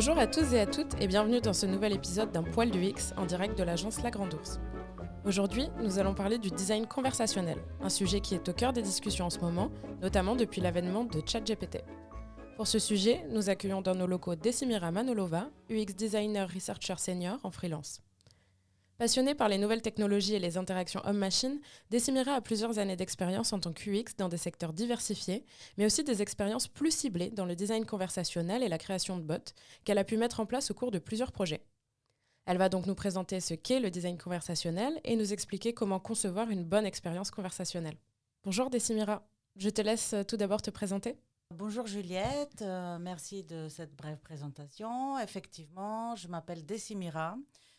Bonjour à tous et à toutes et bienvenue dans ce nouvel épisode d'un Poil du X en direct de l'agence La Grande Ourse. Aujourd'hui, nous allons parler du design conversationnel, un sujet qui est au cœur des discussions en ce moment, notamment depuis l'avènement de ChatGPT. Pour ce sujet, nous accueillons dans nos locaux Decimira Manolova, UX designer researcher senior en freelance. Passionnée par les nouvelles technologies et les interactions homme-machine, Decimira a plusieurs années d'expérience en tant qu'UX dans des secteurs diversifiés, mais aussi des expériences plus ciblées dans le design conversationnel et la création de bots, qu'elle a pu mettre en place au cours de plusieurs projets. Elle va donc nous présenter ce qu'est le design conversationnel et nous expliquer comment concevoir une bonne expérience conversationnelle. Bonjour Decimira, je te laisse tout d'abord te présenter. Bonjour Juliette, merci de cette brève présentation. Effectivement, je m'appelle Decimira.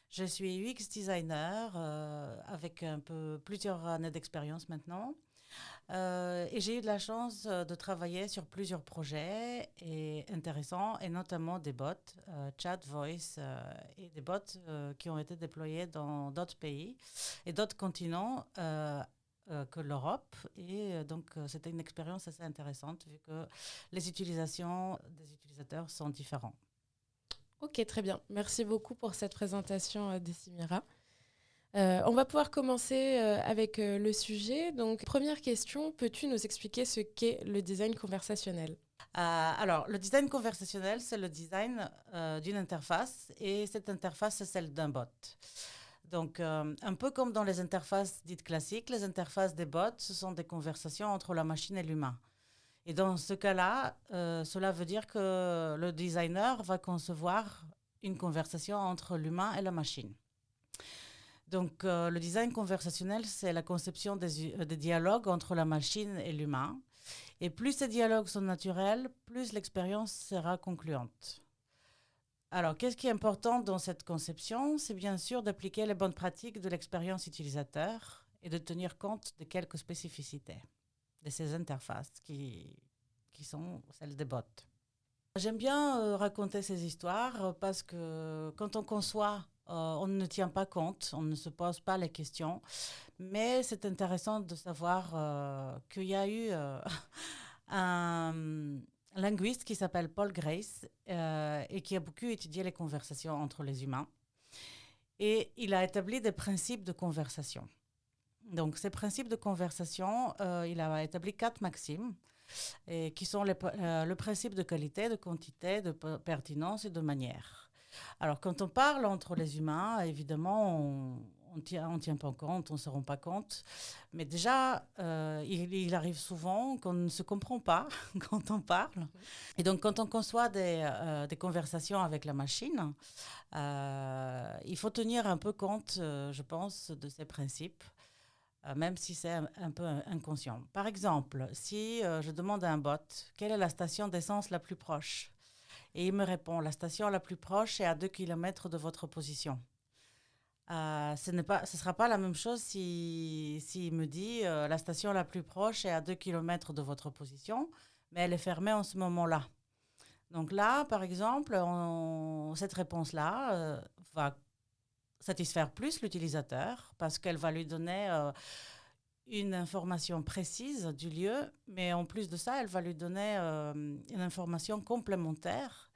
Je suis UX designer avec plusieurs années d'expérience maintenant. Et j'ai eu de la chance de travailler sur plusieurs projets intéressants, et notamment des bots, chat, voice, et des bots qui ont été déployés dans d'autres pays et d'autres continents que l'Europe. Et donc, c'était une expérience assez intéressante vu que les utilisations des utilisateurs sont différentes. Ok, très bien. Merci beaucoup pour cette présentation, Decimira. On va pouvoir commencer avec le sujet. Donc, première question, peux-tu nous expliquer ce qu'est le design conversationnel ? Alors, le design conversationnel, c'est le design d'une interface, et cette interface, c'est celle d'un bot. Donc, un peu comme dans les interfaces dites classiques, les interfaces des bots, ce sont des conversations entre la machine et l'humain. Et dans ce cas-là, cela veut dire que le designer va concevoir une conversation entre l'humain et la machine. Donc, le design conversationnel, c'est la conception des dialogues entre la machine et l'humain. Et plus ces dialogues sont naturels, plus l'expérience sera concluante. Alors, qu'est-ce qui est important dans cette conception ? C'est bien sûr d'appliquer les bonnes pratiques de l'expérience utilisateur et de tenir compte de quelques spécificités de ces interfaces qui sont celles des bots. J'aime bien raconter ces histoires parce que quand on conçoit, on ne tient pas compte, on ne se pose pas les questions, mais c'est intéressant de savoir qu'il y a eu un linguiste qui s'appelle Paul Grace et qui a beaucoup étudié les conversations entre les humains. Et il a établi des principes de conversation. Donc, ces principes de conversation, il a établi 4 maximes, qui sont le principe de qualité, de quantité, de pertinence et de manière. Alors, quand on parle entre les humains, évidemment, on tient pas compte, on ne se rend pas compte. Mais déjà, il arrive souvent qu'on ne se comprend pas quand on parle. Et donc, quand on conçoit des conversations avec la machine, il faut tenir un peu compte, je pense, de ces principes. Même si c'est un peu inconscient. Par exemple, si je demande à un bot quelle est la station d'essence la plus proche, et il me répond la station la plus proche est à 2 km de votre position. Ce ne sera pas la même chose s'il me dit la station la plus proche est à 2 km de votre position, mais elle est fermée en ce moment-là. Donc là, par exemple, cette réponse-là va satisfaire plus l'utilisateur parce qu'elle va lui donner une information précise du lieu, mais en plus de ça, elle va lui donner une information complémentaire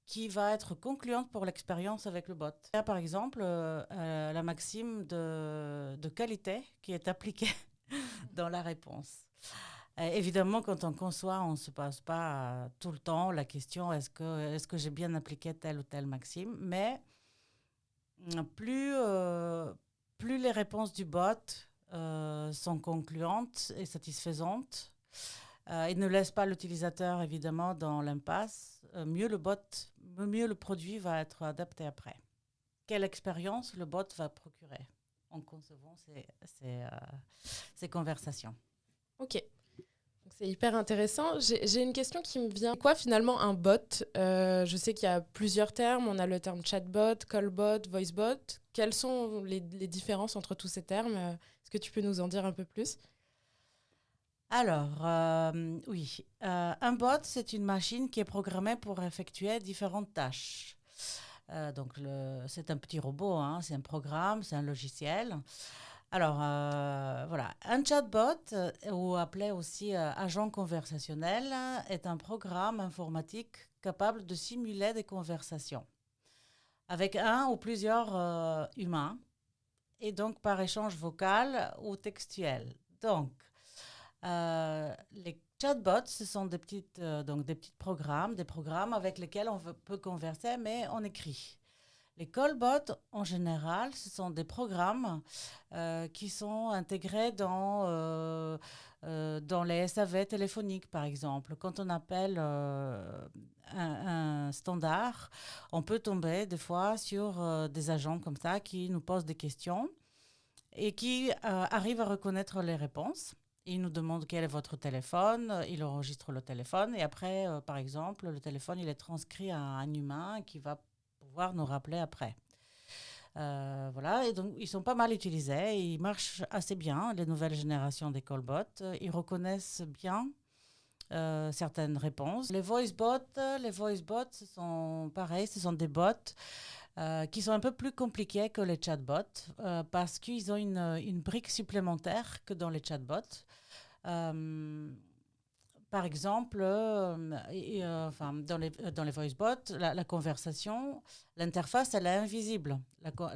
qui va être concluante pour l'expérience avec le bot. Il y a par exemple la maxime de qualité qui est appliquée dans la réponse. Évidemment, quand on conçoit, on ne se pose pas tout le temps la question est-ce que j'ai bien appliqué telle ou telle maxime, mais plus les réponses du bot sont concluantes et satisfaisantes, il ne laisse pas l'utilisateur évidemment dans l'impasse, mieux le produit va être adapté après. Quelle expérience le bot va procurer en concevant ces conversations. Ok. C'est hyper intéressant. J'ai une question qui me vient. Quoi finalement un bot ? Je sais qu'il y a plusieurs termes. On a le terme chatbot, callbot, voicebot. Quelles sont les différences entre tous ces termes ? Est-ce que tu peux nous en dire un peu plus ? Alors, oui. Un bot, c'est une machine qui est programmée pour effectuer différentes tâches. Donc, c'est un petit robot, hein, c'est un programme, c'est un logiciel. Alors, voilà. Un chatbot, ou appelé aussi agent conversationnel, est un programme informatique capable de simuler des conversations avec un ou plusieurs humains, et donc par échange vocal ou textuel. Donc, les chatbots, ce sont donc des petits programmes, des programmes avec lesquels peut converser, mais en écrit. Les callbots, en général, ce sont des programmes qui sont intégrés dans les SAV téléphoniques, par exemple. Quand on appelle un standard, on peut tomber des fois sur des agents comme ça qui nous posent des questions et qui arrivent à reconnaître les réponses. Ils nous demandent quel est votre téléphone, il enregistre le téléphone et après, par exemple, le téléphone il est transcrit à un humain qui va pouvoir nous rappeler après. Voilà, et donc ils sont pas mal utilisés, ils marchent assez bien, les nouvelles générations des callbots. Ils reconnaissent bien certaines réponses. Les voice bots, ce sont pareil, ce sont des bots qui sont un peu plus compliqués que les chatbots parce qu'ils ont une brique supplémentaire que dans les chatbots. Par exemple, dans les voice bots, la conversation, l'interface, elle est invisible.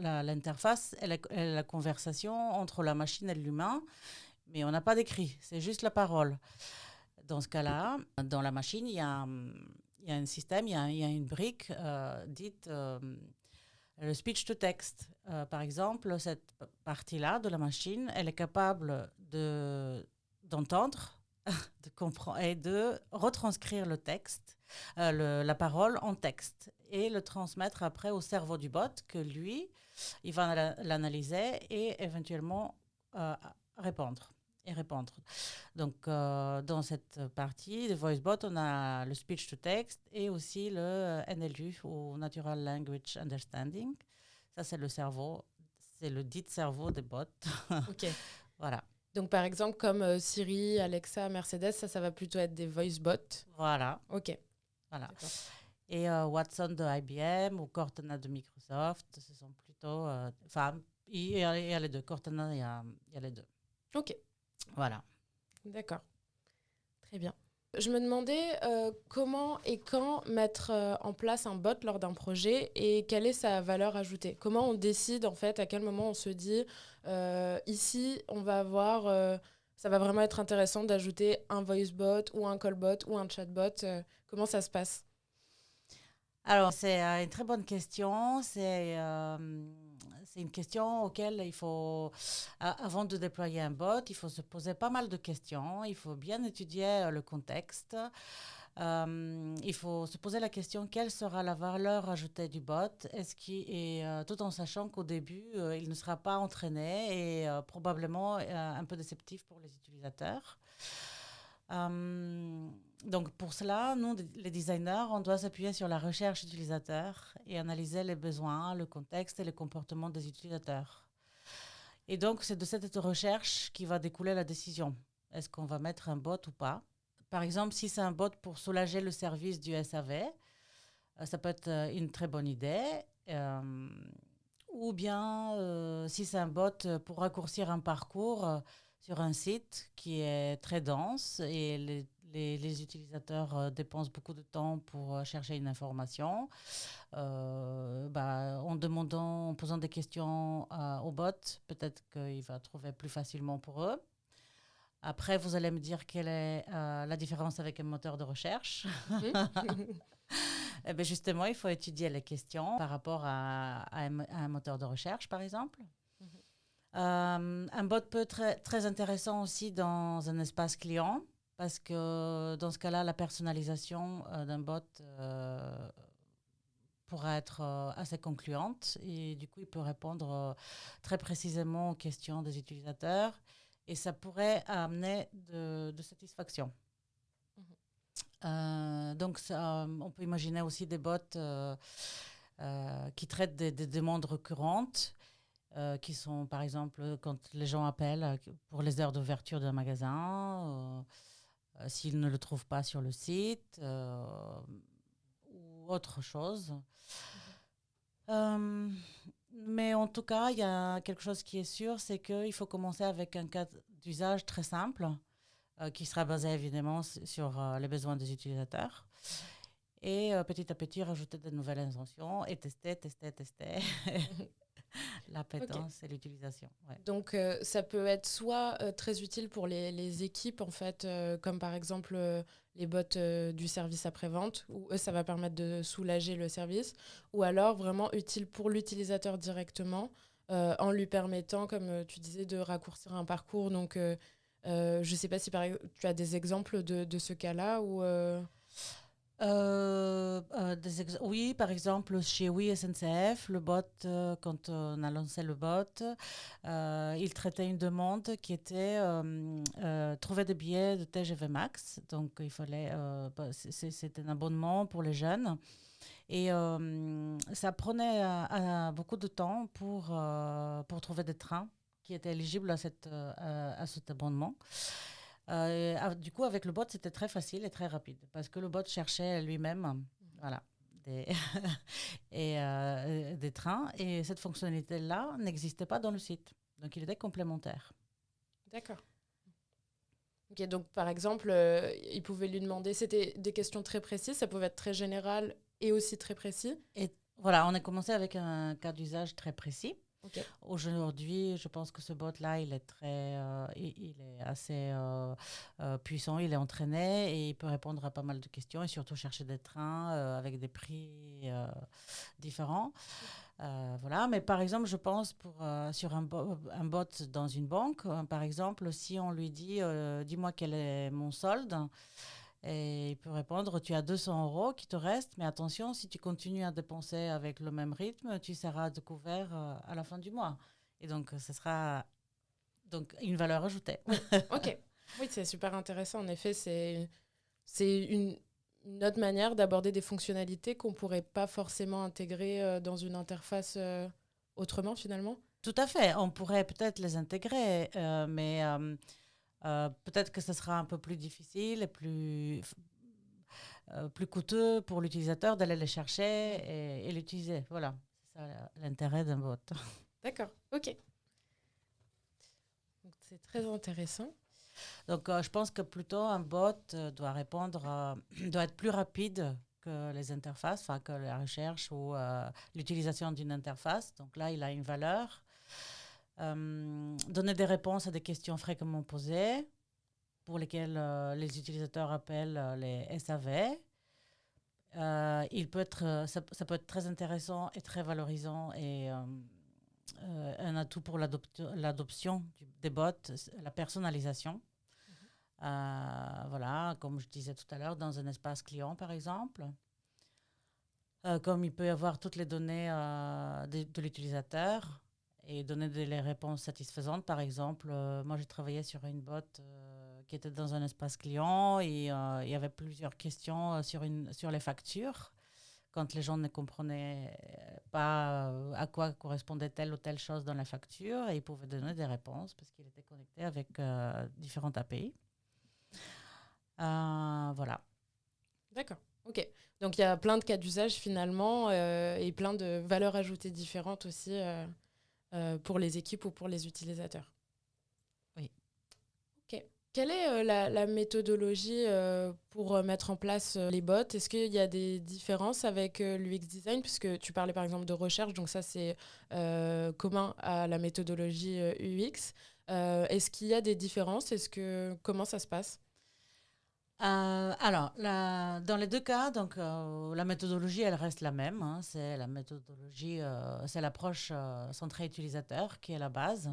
L'interface, elle est la conversation entre la machine et l'humain, mais on n'a pas d'écrit, c'est juste la parole. Dans ce cas-là, dans la machine, il y a un système, il y a une brique dite le speech to text. Par exemple, cette partie-là de la machine, elle est capable d'entendre, de comprendre et de retranscrire le texte, la parole en texte et le transmettre après au cerveau du bot que lui, il va l'analyser et éventuellement répondre. Donc, dans cette partie de VoiceBot, on a le speech to text et aussi le NLU ou Natural Language Understanding. Ça, c'est le cerveau, c'est le dit cerveau des bots. Ok. Voilà. Donc, par exemple, comme Siri, Alexa, Mercedes, ça va plutôt être des voice bots. Voilà. Ok. Voilà. D'accord. Et Watson de IBM ou Cortana de Microsoft, ce sont plutôt... il y a les deux. Cortana, il y a les deux. Ok. Voilà. D'accord. Très bien. Je me demandais comment et quand mettre en place un bot lors d'un projet et quelle est sa valeur ajoutée. Comment on décide en fait, à quel moment on se dit ici on va avoir, ça va vraiment être intéressant d'ajouter un voice bot ou un call bot ou un chatbot. Comment ça se passe? Alors, c'est une très bonne question. C'est une question auquel il faut, avant de déployer un bot, il faut se poser pas mal de questions. Il faut bien étudier le contexte. Il faut se poser la question quelle sera la valeur ajoutée du bot, tout en sachant qu'au début, il ne sera pas entraîné et probablement un peu déceptif pour les utilisateurs. Donc pour cela, nous, les designers, on doit s'appuyer sur la recherche utilisateur et analyser les besoins, le contexte et le comportement des utilisateurs. Et donc, c'est de cette recherche qui va découler la décision. Est-ce qu'on va mettre un bot ou pas? Par exemple, si c'est un bot pour soulager le service du SAV, ça peut être une très bonne idée. Ou bien, si c'est un bot pour raccourcir un parcours sur un site qui est très dense et les utilisateurs dépensent beaucoup de temps pour chercher une information, en posant des questions au bot, peut-être qu'il va trouver plus facilement pour eux. Après, vous allez me dire quelle est la différence avec un moteur de recherche. Eh bien, justement, il faut étudier les questions par rapport à un moteur de recherche, par exemple. Un bot peut être très, très intéressant aussi dans un espace client, parce que dans ce cas-là, la personnalisation d'un bot pourra être assez concluante et du coup, il peut répondre très précisément aux questions des utilisateurs et ça pourrait amener de satisfaction. Donc, on peut imaginer aussi des bots qui traitent des demandes récurrentes, qui sont, par exemple, quand les gens appellent pour les heures d'ouverture d'un magasin, s'ils ne le trouvent pas sur le site, ou autre chose. Mais en tout cas, il y a quelque chose qui est sûr, c'est qu'il faut commencer avec un cas d'usage très simple, qui sera basé évidemment sur les besoins des utilisateurs. et petit à petit rajouter de nouvelles intentions et tester l'appétence et l'utilisation. Ouais. Donc, ça peut être soit très utile pour les équipes, en fait, comme par exemple les bots du service après-vente, où eux, ça va permettre de soulager le service, ou alors vraiment utile pour l'utilisateur directement, en lui permettant, comme tu disais, de raccourcir un parcours. Donc, je ne sais pas si tu as des exemples de ce cas-là ou Oui, par exemple, chez Oui SNCF, le bot, quand on a lancé le bot, il traitait une demande qui était trouver des billets de TGV Max. Donc, il fallait, c'était un abonnement pour les jeunes. Et ça prenait beaucoup de temps pour trouver des trains qui étaient éligibles à cet abonnement. Du coup, avec le bot, c'était très facile et très rapide parce que le bot cherchait lui-même voilà, des, des trains et cette fonctionnalité-là n'existait pas dans le site. Donc, il était complémentaire. D'accord. Ok, donc par exemple, il pouvait lui demander, c'était des questions très précises, ça pouvait être très général et aussi très précis. Et voilà, on a commencé avec un cas d'usage très précis. Okay. Aujourd'hui, je pense que ce bot-là, il est assez puissant, il est entraîné et il peut répondre à pas mal de questions et surtout chercher des trains avec des prix différents. Voilà, mais par exemple, je pense sur un bot dans une banque, par exemple, si on lui dit dis-moi quel est mon solde, et il peut répondre tu as 200 € qui te restent, mais attention, si tu continues à dépenser avec le même rythme, tu seras découvert à la fin du mois. Et donc, ce sera donc une valeur ajoutée. Ok, oui, c'est super intéressant. En effet, c'est une autre manière d'aborder des fonctionnalités qu'on ne pourrait pas forcément intégrer dans une interface autrement, finalement. Tout à fait, on pourrait peut-être les intégrer, mais peut-être que ce sera un peu plus difficile et plus coûteux pour l'utilisateur d'aller les chercher et l'utiliser. Voilà, c'est ça l'intérêt d'un bot. D'accord, ok. Donc, c'est très intéressant. Donc, je pense que plutôt un bot doit être plus rapide que les interfaces, enfin que la recherche ou l'utilisation d'une interface. Donc là, il a une valeur. Donner des réponses à des questions fréquemment posées pour lesquelles les utilisateurs appellent les SAV. Ça peut être très intéressant et très valorisant et un atout pour l'adoption des bots, la personnalisation. Voilà, comme je disais tout à l'heure, dans un espace client, par exemple. Comme il peut y avoir toutes les données de l'utilisateur et donner les réponses satisfaisantes. Par exemple, moi, j'ai travaillé sur une bot qui était dans un espace client et il y avait plusieurs questions sur les factures. Quand les gens ne comprenaient pas à quoi correspondait telle ou telle chose dans la facture, et ils pouvaient donner des réponses parce qu'il était connecté avec différentes API. Voilà. D'accord, ok. Donc il y a plein de cas d'usage finalement et plein de valeurs ajoutées différentes aussi pour les équipes ou pour les utilisateurs. Oui. Ok. Quelle est la méthodologie pour mettre en place les bots ? Est-ce qu'il y a des différences avec l'UX design ? Puisque tu parlais par exemple de recherche, donc ça c'est commun à la méthodologie UX. Est-ce qu'il y a des différences ? Comment ça se passe ? Alors, dans les deux cas, donc, la méthodologie, elle reste la même. Hein, c'est la méthodologie, c'est l'approche centrée utilisateur qui est la base.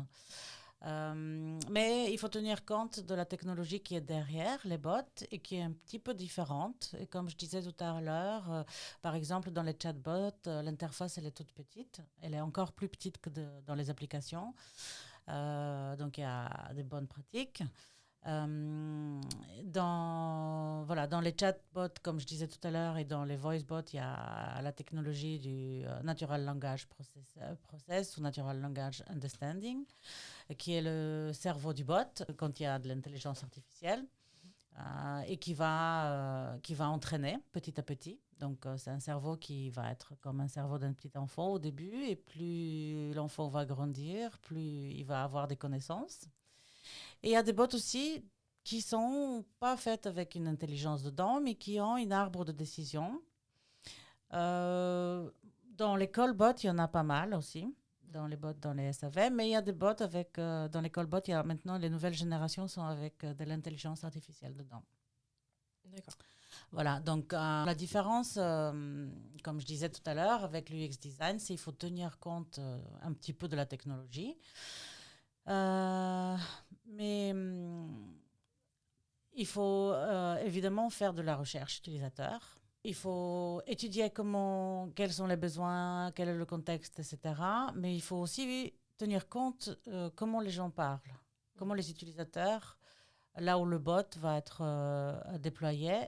Mais il faut tenir compte de la technologie qui est derrière les bots et qui est un petit peu différente. Et comme je disais tout à l'heure, par exemple, dans les chatbots, l'interface, elle est toute petite. Elle est encore plus petite que dans les applications. Donc, il y a des bonnes pratiques. Dans les chatbots, comme je disais tout à l'heure, et dans les voicebots, il y a la technologie du Natural Language Process ou Natural Language Understanding, qui est le cerveau du bot quand il y a de l'intelligence artificielle et qui va entraîner petit à petit. Donc, c'est un cerveau qui va être comme un cerveau d'un petit enfant au début, et plus l'enfant va grandir, plus il va avoir des connaissances. Et il y a des bots aussi qui sont pas faites avec une intelligence dedans, mais qui ont une arbre de décision Dans les callbots, il y en a pas mal aussi. Dans les bots, dans les SAV, mais il y a des bots avec, dans les callbots, il y a maintenant les nouvelles générations sont avec de l'intelligence artificielle dedans. D'accord. Voilà, donc la différence, comme je disais tout à l'heure, avec l'UX design, c'est qu'il faut tenir compte un petit peu de la technologie. Mais il faut évidemment faire de la recherche utilisateur. Il faut étudier quels sont les besoins, quel est le contexte, etc. Mais il faut aussi tenir compte comment les gens parlent, comment les utilisateurs, là où le bot va être déployé,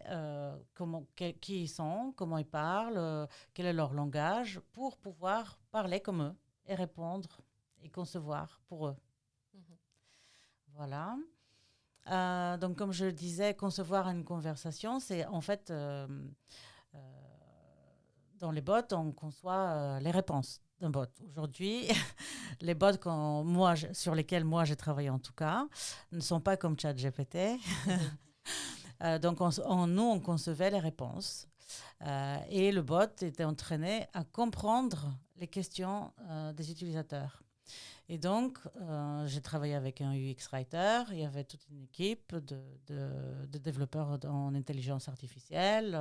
qui ils sont, comment ils parlent, quel est leur langage, pour pouvoir parler comme eux et répondre et concevoir pour eux. Voilà. Donc, comme je le disais, concevoir une conversation, c'est en fait, dans les bots, on conçoit les réponses d'un bot. Aujourd'hui, les bots sur lesquels moi j'ai travaillé en tout cas, ne sont pas comme ChatGPT. Donc, nous, on concevait les réponses. Et le bot était entraîné à comprendre les questions des utilisateurs. Et donc, j'ai travaillé avec un UX writer. Il y avait toute une équipe de développeurs en intelligence artificielle.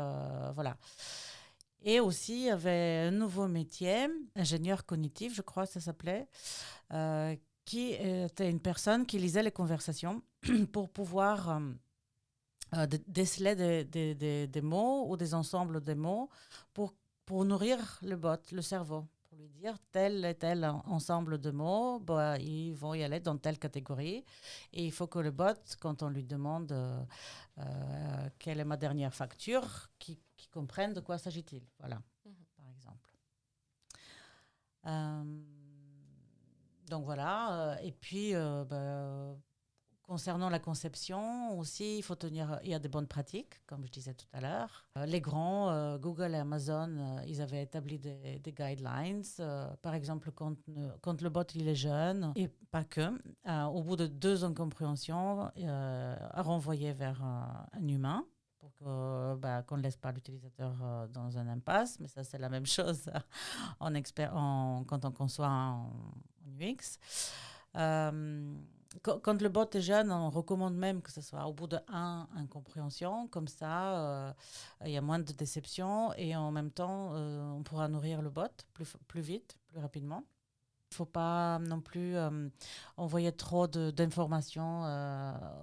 Voilà. Et aussi, il y avait un nouveau métier, ingénieur cognitif, je crois que ça s'appelait, qui était une personne qui lisait les conversations pour pouvoir déceler des mots ou des ensembles de mots pour nourrir le bot, le cerveau. Pour lui dire tel et tel ensemble de mots, ils vont y aller dans telle catégorie. Et il faut que le bot, quand on lui demande quelle est ma dernière facture, qu'il comprenne de quoi s'agit-il. Voilà, par exemple. Donc voilà. Et puis, concernant la conception aussi, il y a des bonnes pratiques, comme je disais tout à l'heure. Les grands, Google et Amazon, ils avaient établi des guidelines. Par exemple, quand le bot il est jeune, et pas que, au bout de 2 ans de compréhension, à renvoyer vers un humain pour qu'on ne laisse pas l'utilisateur dans un impasse. Mais ça, c'est la même chose quand on conçoit en UX. Quand le bot est jeune, on recommande même que ce soit au bout de 1 incompréhension. Comme ça, il y a moins de déception et en même temps, on pourra nourrir le bot plus vite, plus rapidement. Il ne faut pas non plus envoyer trop d'informations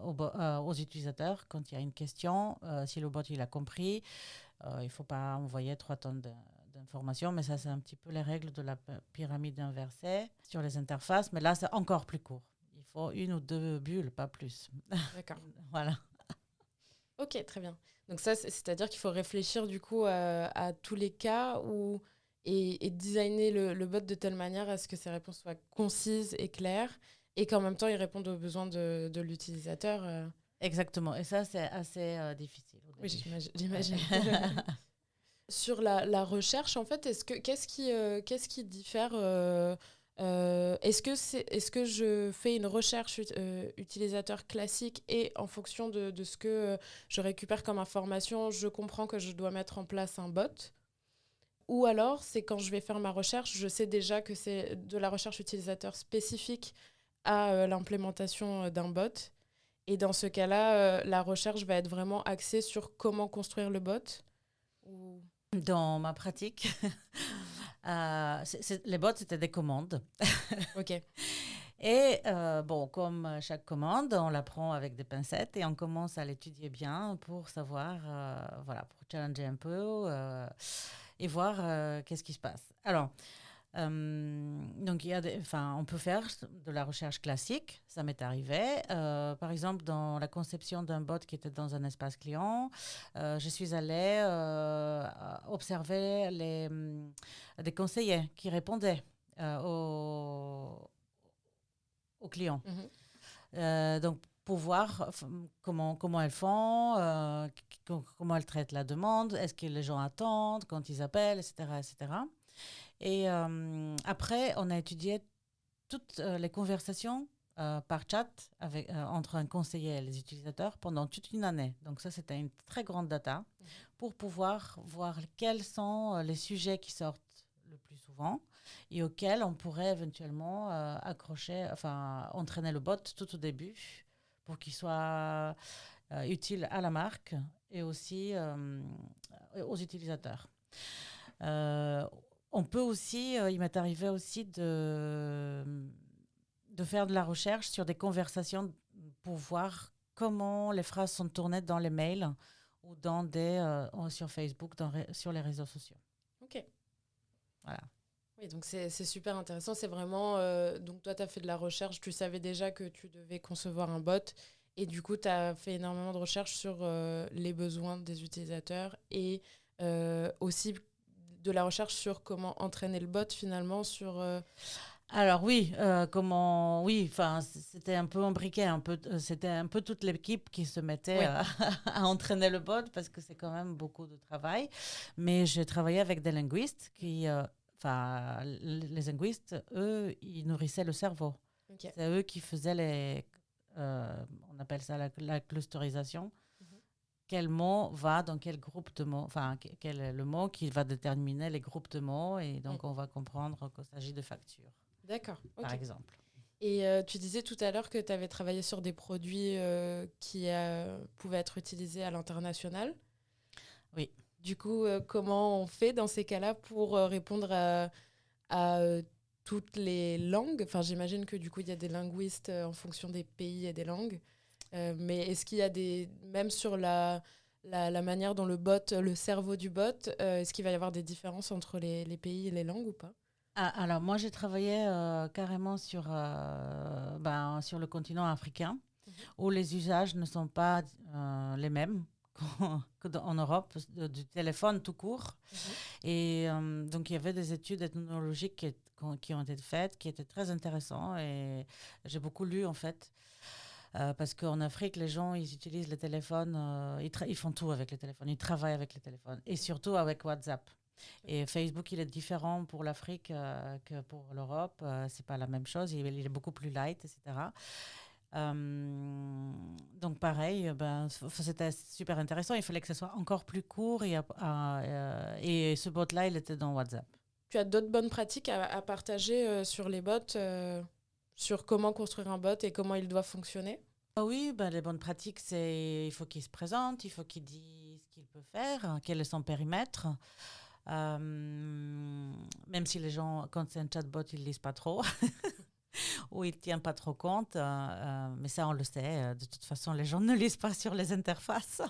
aux utilisateurs quand il y a une question. Si le bot il a compris, il ne faut pas envoyer 3 tonnes d'informations. Mais ça, c'est un petit peu les règles de la pyramide inversée sur les interfaces. Mais là, c'est encore plus court. Il faut 1 ou 2 bulles, pas plus. D'accord. Voilà. Ok, très bien. Donc ça, c'est-à-dire qu'il faut réfléchir du coup à tous les cas et designer le bot de telle manière à ce que ses réponses soient concises et claires et qu'en même temps, ils répondent aux besoins de l'utilisateur. Exactement. Et ça, c'est assez difficile. Oui, j'imagine. Sur la recherche, en fait, qu'est-ce qui diffère est-ce que je fais une recherche utilisateur classique et en fonction de ce que je récupère comme information, je comprends que je dois mettre en place un bot? Ou alors, c'est quand je vais faire ma recherche, je sais déjà que c'est de la recherche utilisateur spécifique à l'implémentation d'un bot. Et dans ce cas-là, la recherche va être vraiment axée sur comment construire le bot ou... Dans ma pratique, les bots, c'était des commandes. Ok. Et comme chaque commande, on la prend avec des pincettes et on commence à l'étudier bien pour savoir, pour challenger un peu et voir qu'est-ce qui se passe. Alors, donc on peut faire de la recherche classique, ça m'est arrivé. Par exemple, dans la conception d'un bot qui était dans un espace client, je suis allée observer des conseillers qui répondaient aux clients. Donc, pour voir comment elles font, comment elles traitent la demande, est-ce que les gens attendent quand ils appellent, etc., etc. Et après, on a étudié toutes les conversations par chat entre un conseiller et les utilisateurs pendant toute une année. Donc ça, c'était une très grande data pour pouvoir voir quels sont les sujets qui sortent le plus souvent et auxquels on pourrait éventuellement entraîner le bot tout au début pour qu'il soit utile à la marque et aussi aux utilisateurs. On peut aussi, il m'est arrivé aussi de faire de la recherche sur des conversations pour voir comment les phrases sont tournées dans les mails ou sur Facebook, sur les réseaux sociaux. Ok. Voilà. Oui, donc c'est super intéressant. C'est vraiment... donc toi, tu as fait de la recherche. Tu savais déjà que tu devais concevoir un bot. Et du coup, tu as fait énormément de recherches sur les besoins des utilisateurs et aussi de la recherche sur comment entraîner le bot finalement sur... Alors oui, c'était un peu imbriqué, c'était un peu toute l'équipe qui se mettait à entraîner le bot parce que c'est quand même beaucoup de travail. Mais j'ai travaillé avec des linguistes les linguistes, eux, ils nourrissaient le cerveau. Okay. C'est eux qui faisaient on appelle ça la clusterisation. Quel mot va dans quel groupe de mots, quel est le mot qui va déterminer les groupes de mots et donc on va comprendre qu'il s'agit de factures. D'accord. Okay. Par exemple. Et tu disais tout à l'heure que tu avais travaillé sur des produits qui pouvaient être utilisés à l'international. Oui. Du coup, comment on fait dans ces cas-là pour répondre à toutes les langues ? Enfin, j'imagine que du coup, il y a des linguistes en fonction des pays et des langues. Mais est-ce qu'il y a même sur la manière dont le cerveau du bot, est-ce qu'il va y avoir des différences entre les pays et les langues ou pas ? Alors, moi, j'ai travaillé carrément sur le continent africain, où les usages ne sont pas les mêmes qu'en Europe, du téléphone tout court. Et donc, il y avait des études ethnologiques qui ont été faites, qui étaient très intéressantes. Et j'ai beaucoup lu, en fait. Parce qu'en Afrique, les gens, ils utilisent les téléphones, ils font tout avec les téléphones, ils travaillent avec les téléphones, et surtout avec WhatsApp. Et Facebook, il est différent pour l'Afrique que pour l'Europe. C'est pas la même chose. Il est beaucoup plus light, etc. Donc pareil, c'était super intéressant. Il fallait que ce soit encore plus court et ce bot-là, il était dans WhatsApp. Tu as d'autres bonnes pratiques à partager sur les bots, sur comment construire un bot et comment il doit fonctionner ? Oui, les bonnes pratiques, c'est il faut qu'il se présente, il faut qu'il dise ce qu'il peut faire, quel est son périmètre. Même si les gens, quand c'est un chatbot, ils ne lisent pas trop ou ils ne tiennent pas trop compte. Mais ça, on le sait. De toute façon, les gens ne lisent pas sur les interfaces.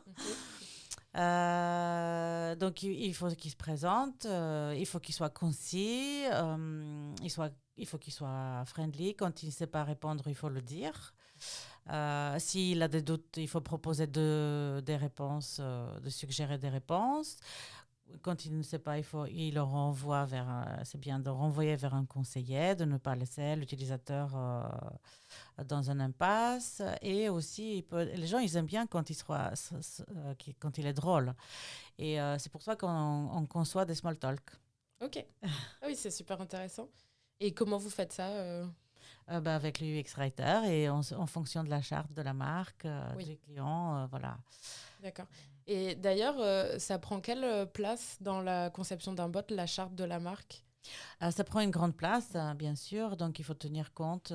Donc, il faut qu'il se présente. Il faut qu'il soit concis. Il faut qu'il soit friendly. Quand il ne sait pas répondre, il faut le dire. S'il a des doutes, il faut proposer des réponses, de suggérer des réponses. Quand il ne sait pas, il le renvoie c'est bien de renvoyer vers un conseiller, de ne pas laisser l'utilisateur dans une impasse. Et aussi, les gens, ils aiment bien quand il est drôle. Et c'est pour ça qu'on conçoit des small talk. Ok. Ah oui, c'est super intéressant. Et comment vous faites ça avec le UX Writer et en fonction de la charte de la marque, des clients, voilà. D'accord. Et d'ailleurs, ça prend quelle place dans la conception d'un bot, la charte de la marque ? Ça prend une grande place, bien sûr, donc il faut tenir compte.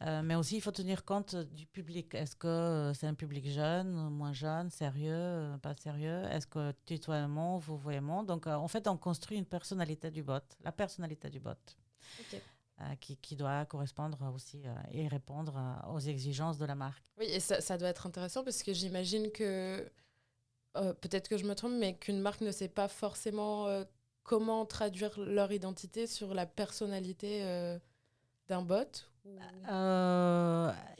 Mais aussi, il faut tenir compte du public. Est-ce que c'est un public jeune, moins jeune, sérieux, pas sérieux ? Est-ce que tutoiement, vouvoiement ? Donc, en fait, on construit une personnalité du bot, la personnalité du bot. Okay. Qui doit correspondre aussi et répondre aux exigences de la marque. Oui, et ça doit être intéressant parce que j'imagine que, peut-être que je me trompe, mais qu'une marque ne sait pas forcément comment traduire leur identité sur la personnalité d'un bot ou...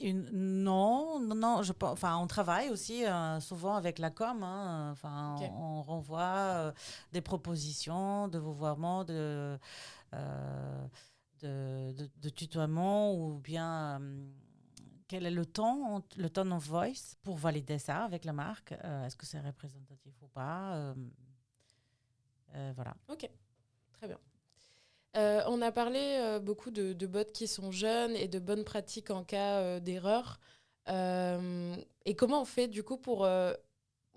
Non, on travaille aussi souvent avec la com. Okay. On renvoie des propositions de vouvoiement, de tutoiement ou bien quel est le tone of voice pour valider ça avec la marque. Est-ce que c'est représentatif ou pas voilà. Ok, très bien. On a parlé beaucoup de bots qui sont jeunes et de bonnes pratiques en cas d'erreur. Et comment on fait du coup pour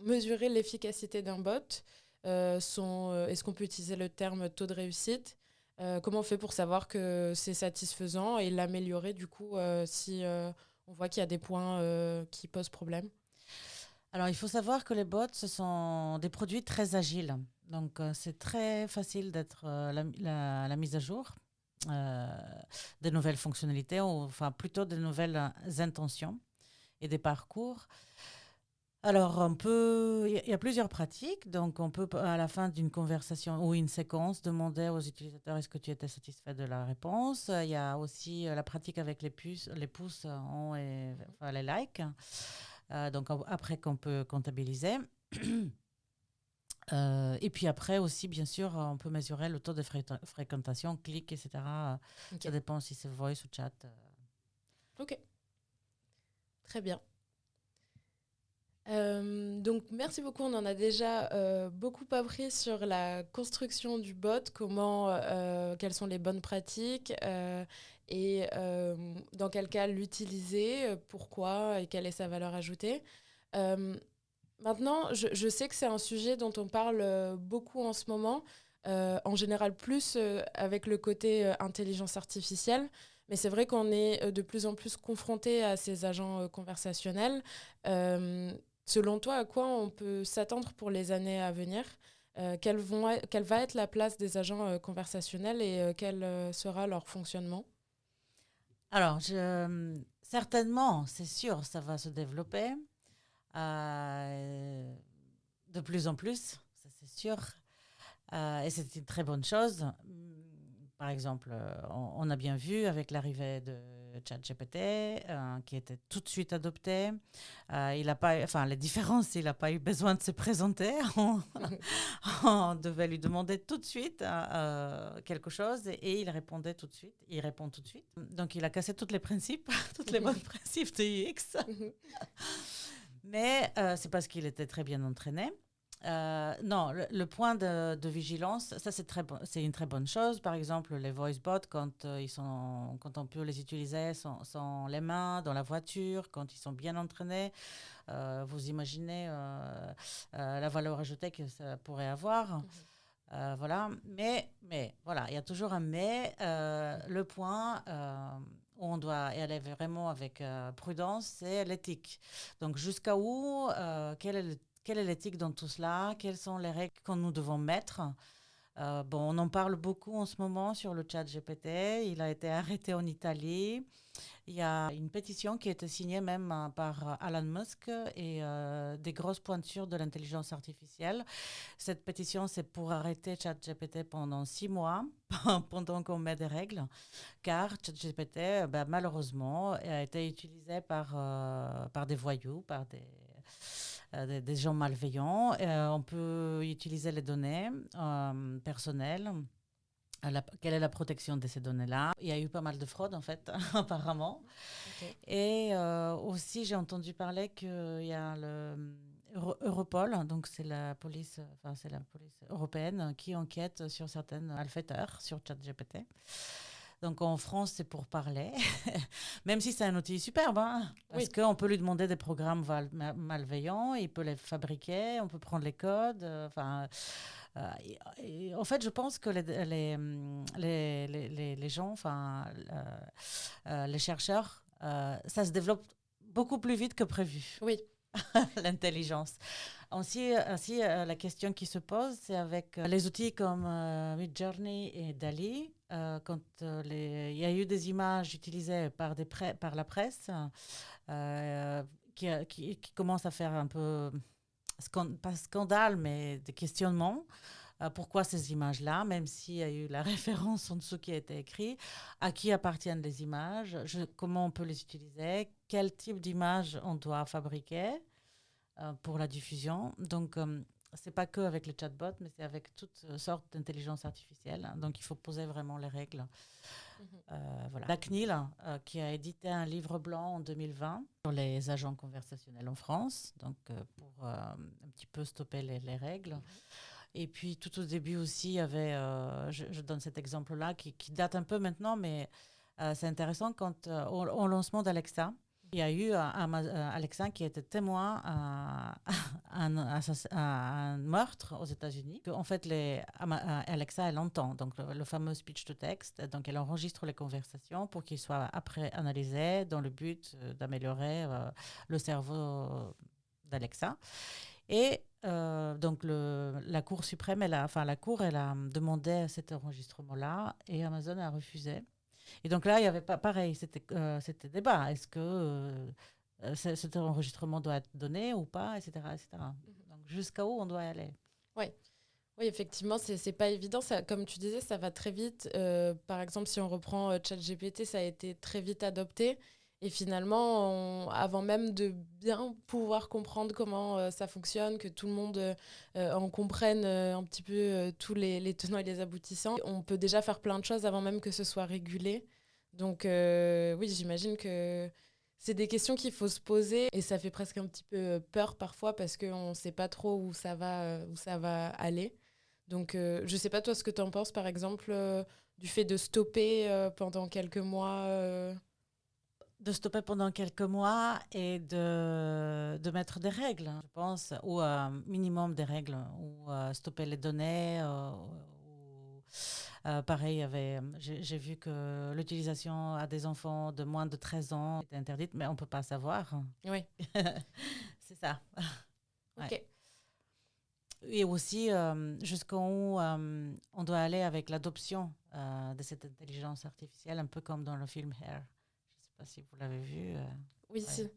mesurer l'efficacité d'un bot? Est-ce qu'on peut utiliser le terme taux de réussite? Comment on fait pour savoir que c'est satisfaisant et l'améliorer du coup si on voit qu'il y a des points qui posent problème? Alors, il faut savoir que les bots, ce sont des produits très agiles. Donc, c'est très facile d'être la mise à jour euh, des nouvelles fonctionnalités, ou enfin plutôt des nouvelles intentions et des parcours. Alors, il y a plusieurs pratiques. Donc, on peut, à la fin d'une conversation ou une séquence, demander aux utilisateurs est-ce que tu étais satisfait de la réponse. Il y a aussi la pratique avec les pouces enfin, les likes. Donc, après, qu'on peut comptabiliser. Et puis après aussi, bien sûr, on peut mesurer le taux de fréquentation, clics, etc. Ça Ok, dépend si c'est voice ou chat. ok, très bien. Donc merci beaucoup, on en a déjà beaucoup appris sur la construction du bot, quelles sont les bonnes pratiques et dans quel cas l'utiliser, pourquoi et quelle est sa valeur ajoutée. Euh, Maintenant, je sais que c'est un sujet dont on parle beaucoup en ce moment, en général plus avec le côté intelligence artificielle, mais c'est vrai qu'on est de plus en plus confronté à ces agents conversationnels. Euh, Selon toi, à quoi on peut s'attendre pour les années à venir? Quelle va être la place des agents conversationnels et quel sera leur fonctionnement? Alors, certainement, c'est sûr, ça va se développer euh, de plus en plus, ça c'est sûr. Et c'est une très bonne chose. Par exemple, on a bien vu avec l'arrivée de ChatGPT, qui était tout de suite adopté. Il a pas, enfin, les différences, il n'a pas eu besoin de se présenter. On devait lui demander tout de suite quelque chose et il répondait tout de suite. Il répond tout de suite. Donc, il a cassé tous les principes, tous les bons principes de UX. Mais c'est parce qu'il était très bien entraîné. Non, le point de vigilance, ça c'est une très bonne chose. Par exemple, les voice bots, quand on peut les utiliser sans les mains, dans la voiture, quand ils sont bien entraînés, vous imaginez la valeur ajoutée que ça pourrait avoir. Voilà. Mais voilà, il y a toujours un mais. Le point où on doit y aller vraiment avec prudence, c'est l'éthique. Donc, jusqu'à où, quelle est l'éthique dans tout cela? Quelles sont les règles que nous devons mettre? Bon, on en parle beaucoup en ce moment sur le chat GPT. Il a été arrêté en Italie. Il y a une pétition qui a été signée même par Elon Musk et des grosses pointures de l'intelligence artificielle. Cette pétition, c'est pour arrêter ChatGPT pendant 6 mois, pendant qu'on met des règles, car ChatGPT, malheureusement, a été utilisé par des voyous, par des gens malveillants. On peut utiliser les données personnelles. Quelle est la protection de ces données-là? Il y a eu pas mal de fraude, en fait, apparemment. Ok. Et aussi, j'ai entendu parler qu'il y a Europol, donc c'est la police européenne qui enquête sur certaines malfaiteurs sur ChatGPT. Donc en France, c'est pour parler, même si c'est un outil superbe, hein, parce Oui. qu'on peut lui demander des programmes malveillants, il peut les fabriquer, on peut prendre les codes. En fait, je pense que les gens, les chercheurs, ça se développe beaucoup plus vite que prévu, Oui. l'intelligence. Ainsi, la question qui se pose, c'est avec les outils comme Midjourney et Dali, quand il y a eu des images utilisées par la presse qui commencent à faire un peu, pas scandale, mais des questionnements. Pourquoi ces images-là, même s'il y a eu la référence en dessous qui a été écrite, à qui appartiennent les images, comment on peut les utiliser, quel type d'image on doit fabriquer pour la diffusion. Donc, c'est pas que avec les chatbots, mais c'est avec toutes sortes d'intelligence artificielle. Donc, il faut poser vraiment les règles. Voilà. La CNIL, qui a édité un livre blanc en 2020 sur les agents conversationnels en France, donc pour un petit peu stopper les règles. Et puis tout au début aussi, il y avait, je donne cet exemple-là qui date un peu maintenant, mais c'est intéressant quand au lancement d'Alexa, il y a eu Alexa qui était témoin à un meurtre aux États-Unis. En fait, Alexa, elle entend donc le fameux speech-to-text. Donc, elle enregistre les conversations pour qu'ils soient après analysés dans le but d'améliorer le cerveau d'Alexa. Et donc, la Cour suprême, la Cour, elle a demandé cet enregistrement-là et Amazon a refusé. Et donc là, il y avait pas pareil, c'était débat. Est-ce que cet enregistrement doit être donné ou pas, etc., etc. Donc jusqu'à où on doit aller? Oui, oui, effectivement, c'est pas évident. Ça, comme tu disais, ça va très vite. Par exemple, si on reprend ChatGPT, ça a été très vite adopté. Et finalement, avant même de bien pouvoir comprendre comment ça fonctionne, que tout le monde en comprenne un petit peu tous les tenants et les aboutissants, on peut déjà faire plein de choses avant même que ce soit régulé. Donc oui, j'imagine que c'est des questions qu'il faut se poser et ça fait presque un petit peu peur parfois parce qu'on ne sait pas trop où ça va aller. Donc je ne sais pas toi ce que tu en penses par exemple du fait de stopper pendant quelques mois. De stopper pendant quelques mois et de mettre des règles, je pense, ou un minimum des règles, ou stopper les données. Pareil, j'ai vu que l'utilisation à des enfants de moins de 13 ans était interdite, mais on ne peut pas savoir. Oui. C'est ça. Ok. Ouais. Et aussi, jusqu'où on doit aller avec l'adoption de cette intelligence artificielle, un peu comme dans le film Hair. Je ne sais pas si vous l'avez vu. Oui, ouais. si.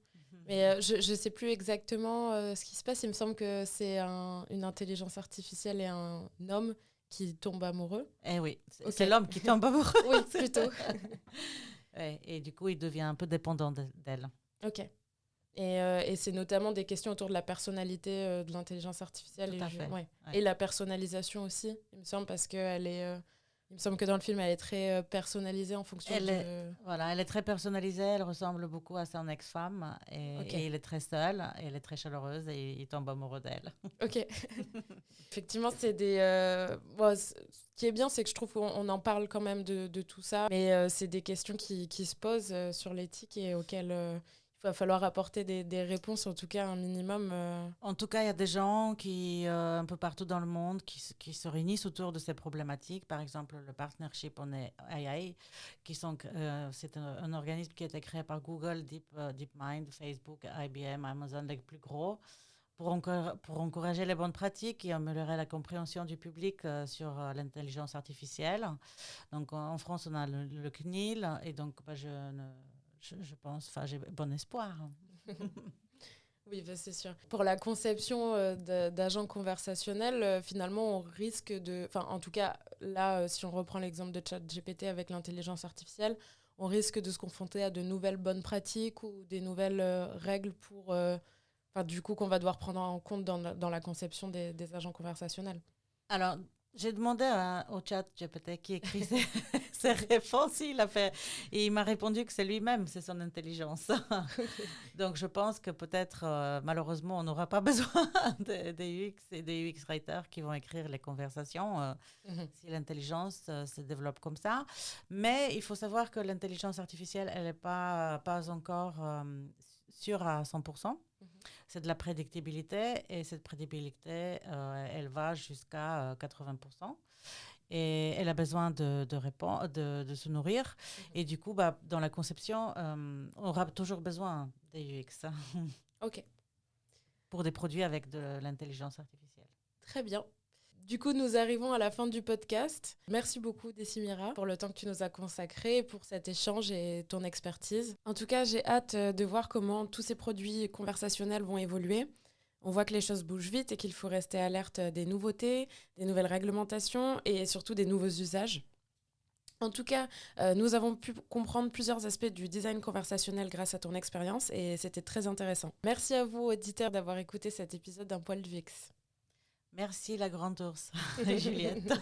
Mais je ne sais plus exactement ce qui se passe. Il me semble que c'est une intelligence artificielle et un homme qui tombent amoureux. Eh oui, Okay. C'est l'homme qui tombe amoureux. Oui, plutôt. Ouais, et du coup, il devient un peu dépendant d'elle. Ok. Et c'est notamment des questions autour de la personnalité de l'intelligence artificielle. Tout à fait. Ouais. Ouais. Et la personnalisation aussi, il me semble, parce qu'elle est... il me semble que dans le film, elle est très personnalisée en fonction Voilà, elle est très personnalisée, elle ressemble beaucoup à son ex-femme et il est très seul, et elle est très chaleureuse et il tombe amoureux d'elle. Ok. Effectivement, c'est des... ce qui est bien, c'est que je trouve qu'on en parle quand même de tout ça, mais c'est des questions qui se posent sur l'éthique et auxquelles il va falloir apporter des réponses, en tout cas un minimum. En tout cas, il y a des gens qui, un peu partout dans le monde, qui se réunissent autour de ces problématiques. Par exemple, le Partnership on AI, c'est un organisme qui a été créé par Google, DeepMind, Facebook, IBM, Amazon, les plus gros, pour encourager les bonnes pratiques et améliorer la compréhension du public sur l'intelligence artificielle. Donc, en France, on a le CNIL, et donc je pense, j'ai bon espoir. Oui, bah, c'est sûr. Pour la conception d'agents conversationnels, finalement, on risque de... Enfin, en tout cas, là, si on reprend l'exemple de ChatGPT avec l'intelligence artificielle, on risque de se confronter à de nouvelles bonnes pratiques ou des nouvelles règles pour... du coup, qu'on va devoir prendre en compte dans la conception des agents conversationnels. Alors, j'ai demandé au chat GPT qui écrit ses réponses, et il m'a répondu que c'est lui-même, c'est son intelligence. Donc, je pense que peut-être, malheureusement, on n'aura pas besoin des UX et des UX writers qui vont écrire les conversations si l'intelligence se développe comme ça. Mais il faut savoir que l'intelligence artificielle, elle n'est pas encore sûre à 100%. C'est de la prédictibilité et cette prédictibilité, elle va jusqu'à 80%. Et elle a besoin de se nourrir. Et du coup, dans la conception, on aura toujours besoin des UX Ok. pour des produits avec de l'intelligence artificielle. Très bien. Du coup, nous arrivons à la fin du podcast. Merci beaucoup, Décimira, pour le temps que tu nous as consacré, pour cet échange et ton expertise. En tout cas, j'ai hâte de voir comment tous ces produits conversationnels vont évoluer. On voit que les choses bougent vite et qu'il faut rester alerte des nouveautés, des nouvelles réglementations et surtout des nouveaux usages. En tout cas, nous avons pu comprendre plusieurs aspects du design conversationnel grâce à ton expérience et c'était très intéressant. Merci à vous, auditeurs, d'avoir écouté cet épisode d'Un poil du X. Merci la grande ours et Juliette.